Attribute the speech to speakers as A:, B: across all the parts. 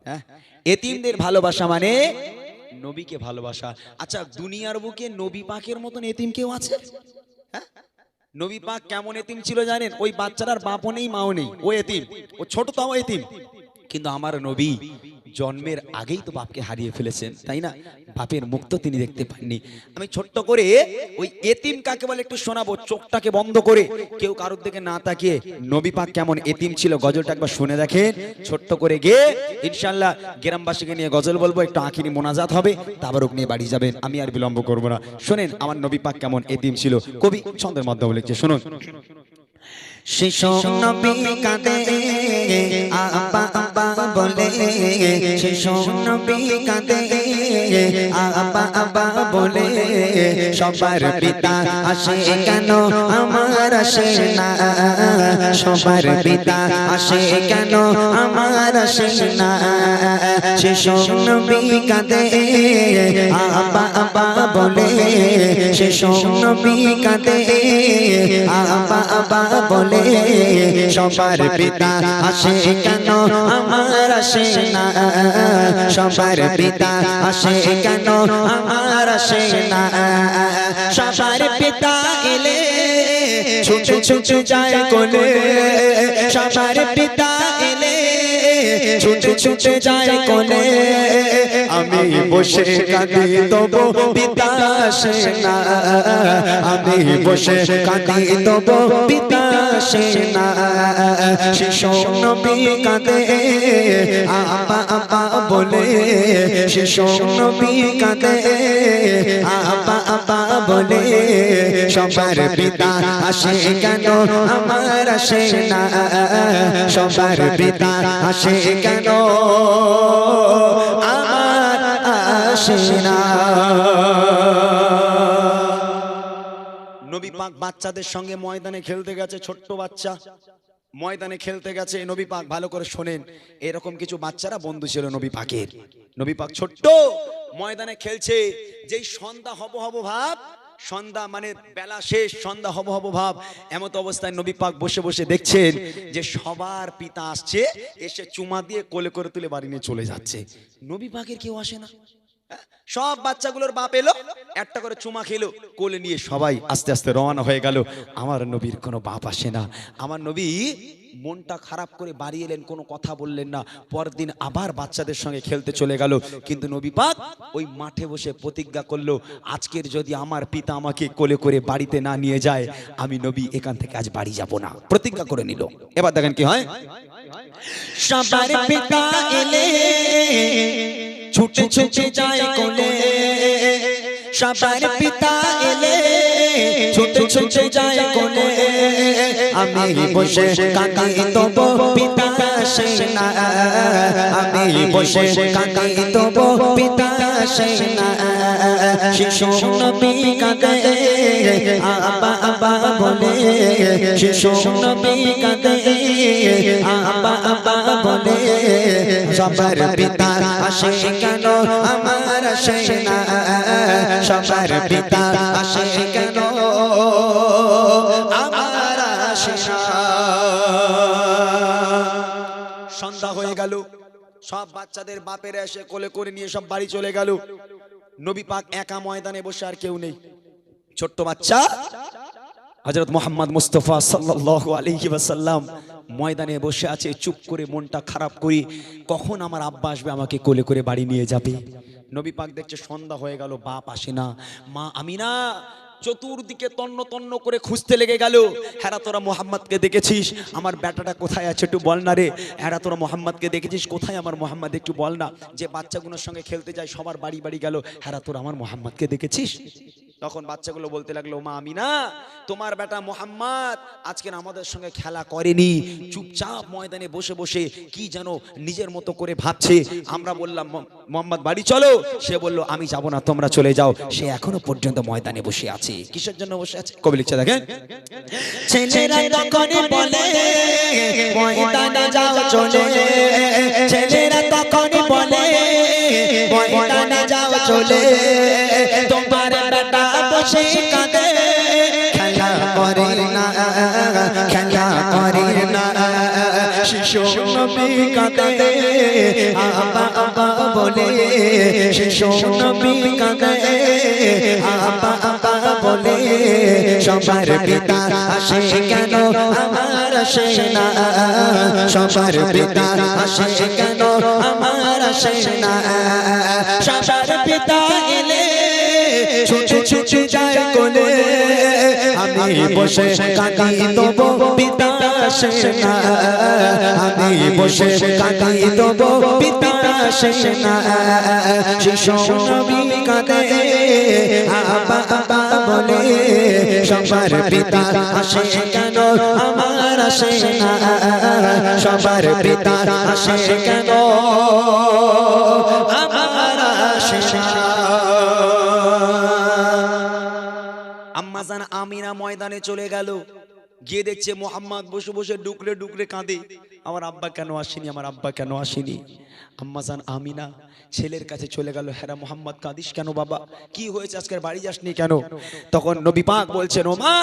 A: হ্যাঁ, এতিমদের ভালোবাসা মানে নবীকে ভালোবাসা। আচ্ছা, দুনিয়ার বুকে নবী পাকের মতন এতিম কেউ আছে? হ্যাঁ, নবী পাক কেমন এতিম ছিল জানেন? ওই বাচ্চাটার বাপও নেই মাও নেই, ও এতিম, ও ছোট তাও এতিম। কিন্তু আমার নবী জন্মের আগেই তো বাপকে হারিয়ে ফেলেছেন, তাই না? বাপের মুখ তো তিনি দেখতে পাননি। আমি ছোট্ট করে ওই এতিম কাকে বলে একটু শোনাবো, চোখটাকে বন্ধ করে, কেউ কারোর দিকে না তাকিয়ে। নবী পাক কেমন এতিম ছিল গজলটা একবার শুনে দেখেন, ছোট্ট করে গিয়ে ইনশাআল্লাহ গ্রামবাসীকে নিয়ে গজল বলবো, একটু আখিরি মোনাজাত হবে, তাবারক নিয়ে বাড়ি যাবেন। আমি আর বিলম্ব করবো না, শোনেন আমার নবী পাক কেমন এতিম ছিল। কবি ছন্দের মাধ্যমে লিখছে, শুনুন।
B: শিশু নবী কাঁদে আব্বা আব্বা বলে, শিশু নবী কাঁদে আব্বা আব্বা বলে, সবার পিতা আসে কেন আমার আসে না, সবার পিতা আসে কেন আমার আসে না, শিশু নবী কাঁদে আব্বা আব্বা বলে, শিশু নবী কাঁদে আব্বা আব্বা বলে, সবার পিতা আসে কেন আমার আসে না, সবার পিতা আসে কেন আমার আসে না, সবার পিতা এলে ছুটে ছুটে যায় কোলে, সবার পিতা এলে ছুটে ছুটে যায় কোলে, আমি বসে কাঁদি তবু পিতা আসে না, আমি বসে কাঁদি তবু পিতা আসে না, শিশু নবী কাঁদে আব্বা আব্বা বলে, শিশু নবী কাঁদে আব্বা আব্বা বলে, সবার পিতা আসে কেন আমার আসে না, সবার পিতা আসে কেন আমার আসে না।
A: নবী পাক বাচ্চাদের সঙ্গে ময়দানে খেলতে গেছে, ছোট্ট বাচ্চা ময়দানে খেলতে গেছে। নবী পাক ভালো করে শোনেন, এরকম কিছু বাচ্চারা বন্ধু ছিল নবী পাকের। নবী পাক ছোট্ট ময়দানে খেলছে, যেই সন্ধ্যা হব হব ভাব, সন্ধ্যা মানে বেলা শেষ, সন্ধ্যা হব হব ভাব, এমত অবস্থায় নবী পাক বসে বসে দেখছেন যে সবার পিতা আসছে, এসে চুমা দিয়ে কোলে করে তুলে বাড়ি নিয়ে চলে যাচ্ছে। নবী পাকের কেউ আসে না। সব বাচ্চাগুলোর বাপ এলো, একটা করে চুমা খেলো, কোলে নিয়ে সবাই আস্তে আস্তে রওনা হয়ে গেল। আমার নবীর কোনো বাপ আসে না। আমার নবী মনটা খারাপ করে বাড়ি এলেন, কোনো কথা বললেন না। পরদিন আবার বাচ্চাদের সঙ্গে খেলতে চলে গেল। কিন্তু নবী পাক ওই মাঠে বসে প্রতিজ্ঞা করলো, আজকের যদি আমার পিতা আমাকে কোলে করে বাড়িতে না নিয়ে যায়, আমি নবী এখান থেকে আজ বাড়ি যাব না। প্রতিজ্ঞা করে নিল। এবার দেখেন কি হয়।
B: সবার পিতা এলে ছুটে ছুটে যায় কোলে, সবার পিতা এলে ছুটে ছুটে যায় কোলে, আমি বসে কাঁদি তবু পিতা আসে না, আমি বসে কাঁদি তবু পিতা আসে না, শিশু নবী কাঁদে আব্বা আব্বা বলে, শিশু নবী কাঁদে আব্বা আব্বা বলে, সবার পিতা আসে কেন আমার আসে না, সবার পিতা আসে কেন আমার আসে না।
A: সন্ধ্যা হয়ে গেল, সব বাচ্চাদের বাপেরা এসে কোলে করে নিয়ে সব বাড়ি চলে গেল। নবী পাক একা ময়দানে বসে, আর কেউ নেই। ছোট্ট বাচ্চা হযরত মুহাম্মদ মুস্তাফা সাল্লাল্লাহু আলাইহি ওয়াসাল্লাম ময়দানে বসে আছে, চুপ করে মনটা খারাপ করি, কখন আমার আব্বা আসবে আমাকে কোলে করে বাড়ি নিয়ে যাবে। নবী পাক দেখছে সন্ধ্যা হয়ে গেল, বাপ আসে না। মা আমিনা চতুর্দিকে তন্ন তন্ন করে খুঁজতে লেগে গেল। হ্যাঁ তোরা মোহাম্মদকে দেখেছিস? আমার বেটাটা কোথায় আছে একটু বল না রে। হ্যাঁ তোরা মোহাম্মদকে দেখেছিস? কোথায় আমার মোহাম্মদ, একটু বল না। যে বাচ্চাগুলোর সঙ্গে খেলতে যায় সবার বাড়ি বাড়ি গেল, হ্যাঁ তোরা আমার মোহাম্মদকে দেখেছিস? তখন বাচ্চাগুলো বলতে লাগলো, মা আমিনা তোমার বেটা মোহাম্মদ আজকে আমাদের সঙ্গে খেলা করেনি, চুপচাপ ময়দানে বসে বসে কি যেন নিজের মতো করে ভাবছে। আমরা বললাম মোহাম্মদ বাড়ি চলো, সে বলল আমি যাব না, তোমরা চলে যাও। সে এখনো পর্যন্ত ময়দানে বসে আছে। কিসের জন্য বসে আছে? কবি লিখছে দেখেন,
B: ছেলেরা তখন বলে ময়দানে যাও চলে, ছেলেরা তখন বলে ময়দানে যাও চলে, তোমার বেটা বসে কাঁদে খেলা করে না, খেলা করে না, শিশু নবী কাঁদে আব্বা আব্বা বলে শিশু নবী কাঁদে আব্বা আব্বা বলে সবার পিতা আসে কেন আমার আসে না সবার পিতা আসে কেন আমার আসে না সবার পিতা এলে ছুটে ছুটে যায় কোলে আমি বসে কাঁদি তবু পিতা আসে না আমি বসে কাঁদি তবু পিতা আসে না শিশু নবী কাঁদে আব্বা আব্বা বলে সবার পিতা আসে কেন আমার আসে না সবার পিতা আসে কেন আমার আসে না
A: আম্মাজান আমিনা ময়দানে চলে গেল, গিয়ে দেখছে মোহাম্মদ বসে বসে ডুকরে ডুকরে কাঁদে, আমার আব্বা কেন আসেনি, আমার আব্বা কেন আসেনি। আম্মাজান আমিনা ছেলের কাছে চলে গেল, হ্যাঁ মোহাম্মদ কাঁদিস কেন বাবা, কি হয়েছে আজকের বাড়ি যাসনি কেন? তখন নবী পাক বলছেন, ও মা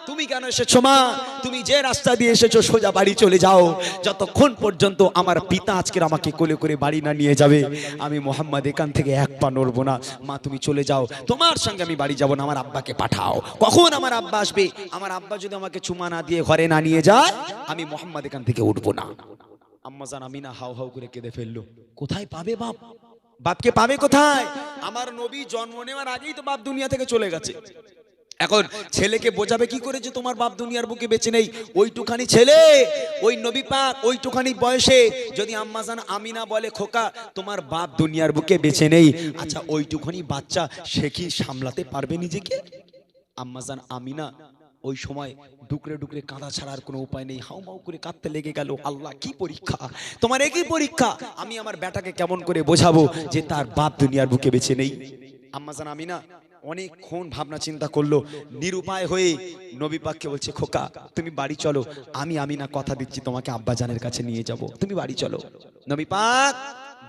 A: তুমি কেন এসেছো মা, তুমি যে রাস্তা দিয়ে এসেছো সোজা বাড়ি চলে যাও, যতক্ষণ পর্যন্ত আমার পিতা আজকের আমাকে কোলে করে বাড়ি না নিয়ে যাবে আমি মোহাম্মদ এখান থেকে এক পা নড়বো না। মা তুমি চলে যাও, তোমার সঙ্গে আমি বাড়ি যাব না, আমার আব্বাকে পাঠাও। কখন আমার আব্বা আসবে? আমার আব্বা যদি আমাকে চুমা না দিয়ে ঘরে না নিয়ে যায় আমি মোহাম্মদ এখান থেকে উঠবো না। আম্মাজান আমিনা হাউ হাউ করে কেঁদে ফেললো। কোথায় পাবে বাপ, বাপকে পাবে কোথায়? আমার নবী জন্ম নেওয়ার আগেই তো বাপ দুনিয়া থেকে চলে গেছে। এখন ছেলেকে বোঝাবে কি করে যে তোমার বাপ দুনিয়ার বুকে বেঁচে নেই? ওইটুখানি ছেলে, ওই নবী পাক ওইটুখানি বয়সে যদি আম্মাজান আমিনা বলে খোকা তোমার বাপ দুনিয়ার বুকে বেঁচে নেই, আচ্ছা ওইটুখানি বাচ্চা সে কি সামলাতে পারবে নিজেকে? আম্মাজান আমিনা ওই সময় ডুকরে ডুকরে কাঁদা ছাড়ার কোনো উপায় নেই, হাউ মাউ করে কাঁদতে লেগে গেল। আল্লাহ কি পরীক্ষা, তোমার একই পরীক্ষা, আমি আমার বেটাকে কেমন করে বোঝাবো যে তার বাপ দুনিয়ার বুকে বেঁচে নেই? আম্মাজান আমিনা অনেকক্ষণ ভাবনা চিন্তা করলো, নিরুপায় হয়ে নবী পাককে বলছে খোকা তুমি বাড়ি চলো, আমি আমিনা কথা দিচ্ছি তোমাকে আব্বাজানের কাছে নিয়ে যাব, তুমি বাড়ি চলো। নবী পাক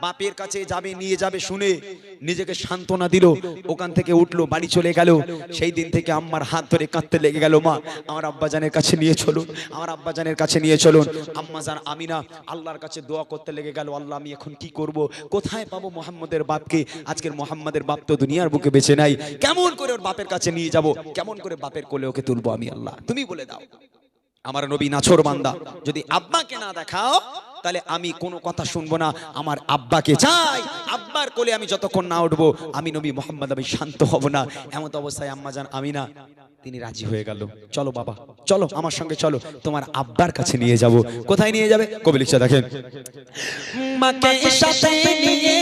A: বাপের কাছে যাবে নিয়ে যাবে শুনে নিজেকে সান্ত্বনা দিল, ওখান থেকে উঠলো, বাড়ি চলে গেল। সেই দিন থেকে আম্মার হাত ধরে কাঁদতে লেগে গেল, মা আমার আব্বাজানের কাছে নিয়ে চলুন, আমার আব্বাজানের কাছে নিয়ে চলুন। আম্মাজান আমিনা আল্লাহর কাছে দোয়া করতে লেগে গেল, আল্লাহ আমি এখন কি করব, কোথায় পাবো মোহাম্মদের বাপকে? আজকের মোহাম্মদের বাপ তো দুনিয়ার বুকে বেঁচে নাই, কেমন করে ওর বাপের কাছে নিয়ে যাব, কেমন করে বাপের কোলে ওকে তুলবো আমি? আল্লাহ তুমি বলে দাও। আমার নবী নাছোড় বান্দা, যদি আব্বাকে না দেখাও তাহলে আমি কোনো কথা শুনবো না, আমার আব্বাকে চাই, আব্বার কোলে আমি যতক্ষণ না উঠবো আমি নবী মোহাম্মদ আমি শান্ত হব না। এমন অবস্থায় আম্মাজান আমিনা তিনি রাজি হয়ে গেল, চলো বাবা চলো আমার সঙ্গে চলো, তোমার আব্বার কাছে নিয়ে যাব। কোথায় নিয়ে যাবে? কবি লিখছে দেখেন,
B: মাকে সাথে নিয়ে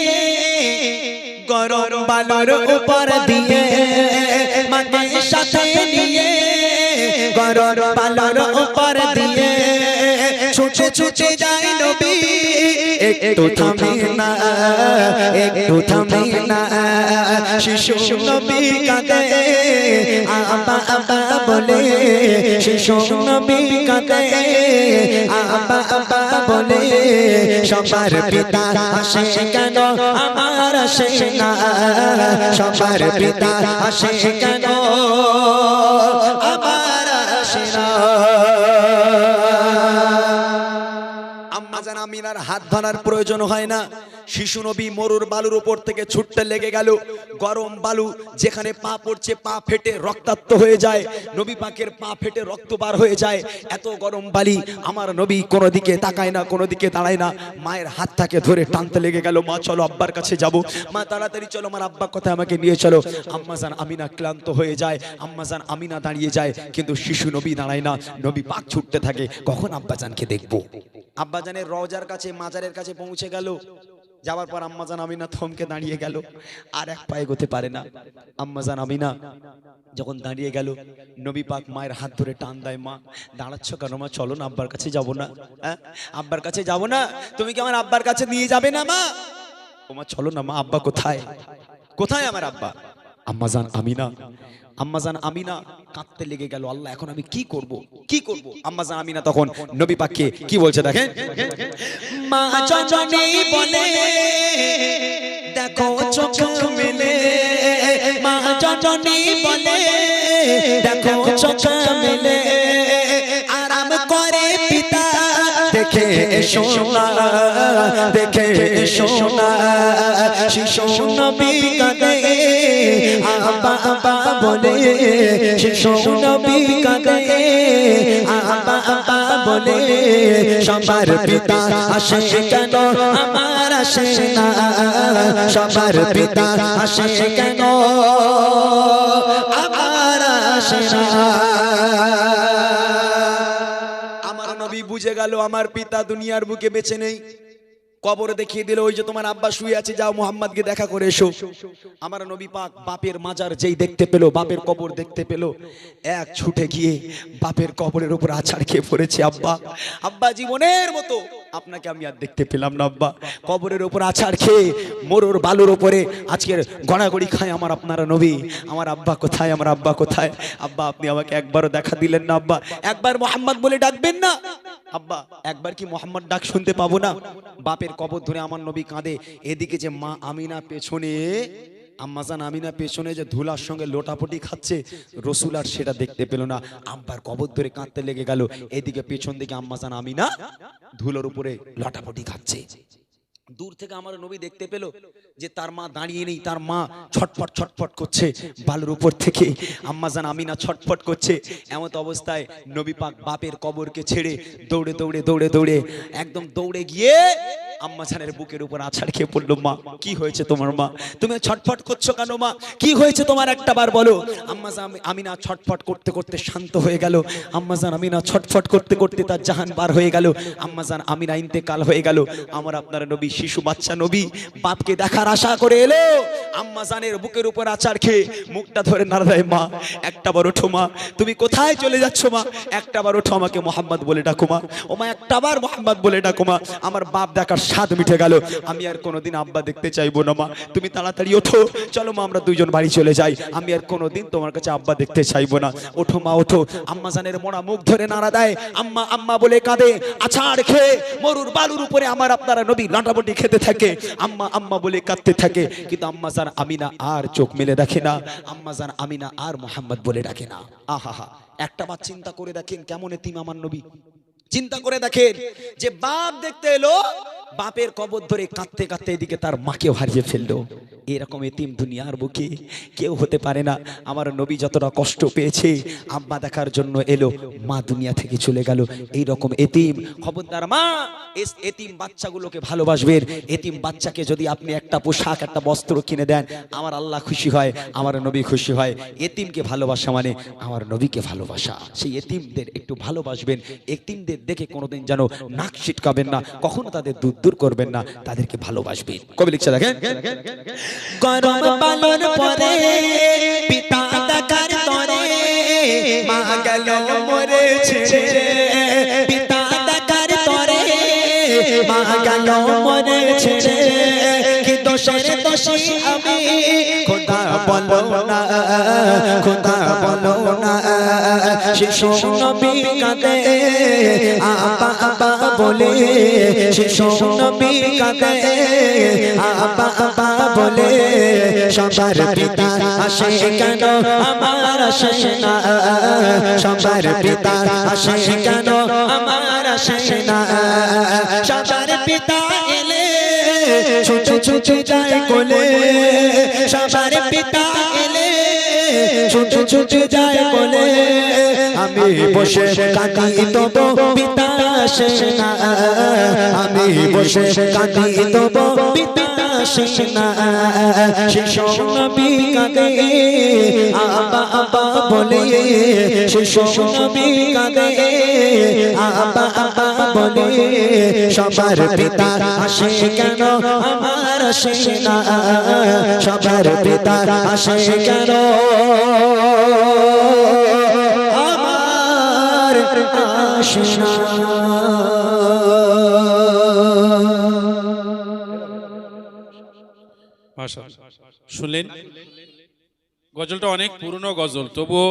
B: গরম বালুর উপর দিয়ে, মাকে সাথে নিয়ে গরম বালুর উপর দিয়ে ছুটে ছুটে যায় নবী, একটু থামে না একটু থামে না শিশু নবী কাঁদে আব্বা আব্বা বলে, শিশু নবী কাঁদে আব্বা আব্বা বলে সবার পিতা আসে কেন আমার আসে না সবার পিতা আসে কেন আমার আসে না।
A: আম্মাজান আমিনার হাত ধরার প্রয়োজন হয় না, শিশু নবী মরুর বালুর উপর থেকে ছুটতে লেগে গেল। গরম বালু যেখানে পা পড়ছে পা ফেটে রক্তাক্ত হয়ে যায়, নবী পাকের পা ফেটে রক্ত বার হয়ে যায়। এত গরম বালি, আমার নবী কোনো দিকে তাকায় না, কোনো দিকে দাঁড়ায় না, মায়ের হাতটাকে ধরে টানতে লেগে গেল, মা চলো আব্বার কাছে যাব, মা তাড়াতাড়ি চলো, আমার আব্বা কোথায় আমাকে নিয়ে চলো। আম্মাজান আমিনা ক্লান্ত হয়ে যায়, আম্মাজান আমিনা দাঁড়িয়ে যায়, কিন্তু শিশু নবী দাঁড়ায় না, নবী পাক ছুটতে থাকে, কখন আব্বাজানকে দেখবো। আব্বাজানের রওজার কাছে মাজারের কাছে পৌঁছে গেল, যাওয়ার পর আম্মাজান আমিনা থমকে দাঁড়িয়ে গেল, আর এক পায়ে এগোতে পারে না। আম্মাজান আমিনা যখন দাঁড়িয়ে গেল, নবী পাক মায়ের হাত ধরে টান দেয়, মা দাঁড়াচ্ছ কেন মা, চলো না আব্বার কাছে যাব না, হ্যাঁ আব্বার কাছে যাব না, তুমি কি আমার আব্বার কাছে নিয়ে যাবে না মা? ও মা চলো না মা, আব্বা কোথায়, কোথায় আমার আব্বা? আম্মাজান আমিনা, আম্মাজান আমিনা কাঁদতে লেগে গেল, আল্লাহ এখন আমি কি করব, কি করব? আম্মাজান আমিনা তখন নবী পাককে কি বলছে দেখেন,
B: মা জননী বলে দেখো চোখ মেলে, মা জননী বলে দেখো চোখ মেলে, আরাম করে পিতা দেখে এসো না, দেখে এসো না, শিশু নবী কাঁদে আব্বা আব্বা বলে, শিশু নবী কাঁদে আব্বা আব্বা বলে। সবার পিতা আসে কেন আমার আসে না, সবার পিতা আসে কেন আমার আসে না।
A: আমার নবী বুঝে গেল আমার পিতা দুনিয়ার বুকে বেঁচে নেই, কবরে দেখিয়ে দিল ওই যে তোমার আব্বা শুয়ে আছে, যাও মুহাম্মদকে দেখা করে এসো। আমার নবী পাক বাপের মাজার যেই দেখতে পেল, বাপের কবর দেখতে পেল, এক ছুটে গিয়ে বাপের কবরের উপর আছাড় খেয়ে পড়েছে। আব্বা, আব্বা জীবনের মতো আপনাকে আমি আর দেখতে পেলাম না আব্বা। কবরের উপর আছাড় খেয়ে মোরর বালুর উপরে আজকের গড়াগড়ি খায় আমার আপনারা নবী। আমার আব্বা কোথায়, আমার আব্বা কোথায়? আব্বা আপনি আমাকে একবারও দেখা দিলেন না আব্বা, একবার মোহাম্মদ বলে ডাকবেন না আব্বা, একবার কি মোহাম্মদ ডাক শুনতে পাবো না? বাপের কবর ধরে আমার নবী কাঁদে। এদিকে যে মা আমিনা পেছনে, আম্মাজান আমিনা পেছনে যে ধুলার সঙ্গে লোটাপটি খাচ্ছে, রসুল আর সেটা দেখতে পেল না, আব্বার কবর ধরে কাঁদতে লেগে গেল। এদিকে পেছন দিকে আম্মাজান আমিনা ধুলোর উপরে লোটাপটি খাচ্ছে। দূর থেকে আমার নবী দেখতে পেল যে তার মা দাঁড়িয়ে নেই, তার মা ছটফট ছটফট করছে বালুর উপর থেকে, আম্মাজান আমিনা ছটফট করছে। এমন অবস্থায় নবী পাক বাপের কবরকে ছেড়ে দৌড়ে দৌড়ে দৌড়ে দৌড়ে একদম দৌড়ে গিয়ে আম্মাজানের বুকের উপর আছাড় খেয়ে পড়লো। মা কি হয়েছে তোমার? মা তুমি ছটফট করছো কেন? মা কি হয়েছে তোমার একটা বার বলো। আম্মাজান আমিনা ছটফট করতে করতে শান্ত হয়ে গেল। আম্মাজান আমিনা ছটফট করতে করতে তার জাহান বার হয়ে গেল। আম্মাজান আমিনা ইন্তেকাল হয়ে গেল। আমার আপনার নবী শিশু বাচ্চা নবী বাপকে দেখার আশা করে এলো, আম্মাজানের বুকের উপর আছাড় খেয়ে মুখটা ধরে নাড়ায়, মা একটা বার ওঠো মা, তুমি কোথায় চলে যাচ্ছ মা? একটা বার ওঠো, আমাকে মোহাম্মদ বলে ডাকো মা, ও মা একটা বার মোহাম্মদ বলে ডাকো মা। আমার বাপ দেখার স্বাদ মিটে গেল, আমি আর কোনোদিন আব্বা দেখতে চাইবো না মা, তুমি তাড়াতাড়ি ওঠো, চলো মা আমরা দুইজন বাড়ি চলে যাই, আমি আর কোনোদিন তোমার কাছে আব্বা দেখতে চাইবো না, ওঠো মা ওঠো। আম্মাজানের মোড়া মুখ ধরে নাড়া দেয়, আম্মা আম্মা বলে কাঁদে, আছাড় খেয়ে মরুর বালুর উপরে আমার আপনারা নবী লাটাপটি খেতে থাকে, আম্মা আম্মা বলে কাঁদতে থাকে। কিন্তু আম্মাজান আমিনা আর চোখ মেলে দেখে না, আম্মাজান আমিনা আর মোহাম্মদ বলে ডাকে না। আহা, একটা বার চিন্তা করে দেখেন কেমন এতিম আমার নবী। চিন্তা করে দেখেন যে বাপ দেখতে এলো, বাপের কবর ধরে কাঁদতে কাঁদতে এদিকে তার মাকেও হারিয়ে ফেললো। এরকম এতিম দুনিয়ার বুকে কেউ হতে পারে না। আমার নবী যতটা কষ্ট পেয়েছে আব্বা দেখার জন্য এলো, মা দুনিয়া থেকে চলে গেল। এই রকম এতিম, খবরদার মা এতিম বাচ্চাগুলোকে ভালোবাসবেন। এতিম বাচ্চাকে যদি আপনি একটা পোশাক একটা বস্ত্র কিনে দেন, আমার আল্লাহ খুশি হয়, আমার নবী খুশি হয়। এতিমকে ভালোবাসা মানে আমার নবীকে ভালোবাসা। সেই এতিমদের একটু ভালোবাসবেন, এতিমদের দেখে কোনোদিন যেন নাক ছিটকাবেন না, কখনো তাদের দূর করবেন না, তাদেরকে ভালোবাসবেন। কবি লিখছে দেখেন,
B: গরম পালন পরে পিতা দেখার তরে মা গেল মরে ছেড়ে, পিতা দেখার তরে মা গেল মরে ছেড়ে, কি দোষের দোষী আমি খোদা বলো না, খোদা বলো না। শিশু নবী কাঁদে আব্বা আব্বা বলে, শিশু নবী কাঁদে আব্বা আব্বা বলে। সবার পিতা আসে কেন আমার আসে না, সবার পিতা আসে কেন আমার আসে না। সবার পিতা এলে ছুটে ছুটে যায় কোলে, সবার পিতা এলে ছুটে ছুটে যায় কোলে। আমি বসে কাঁদি তবু পিতা আসে না, আমি বসে কাঁদি তবু পিতা আসে না। শিশু নবী কাঁদে আব্বা আব্বা বলে, শিশু নবী কাঁদে আব্বা আব্বা বলে। সবার পিতা আসে কেন আমার আসে না, সবার পিতা আসে কেন আমার আসে না।
C: শুনলেন গজলটা অনেক পুরনো গজল, তবুও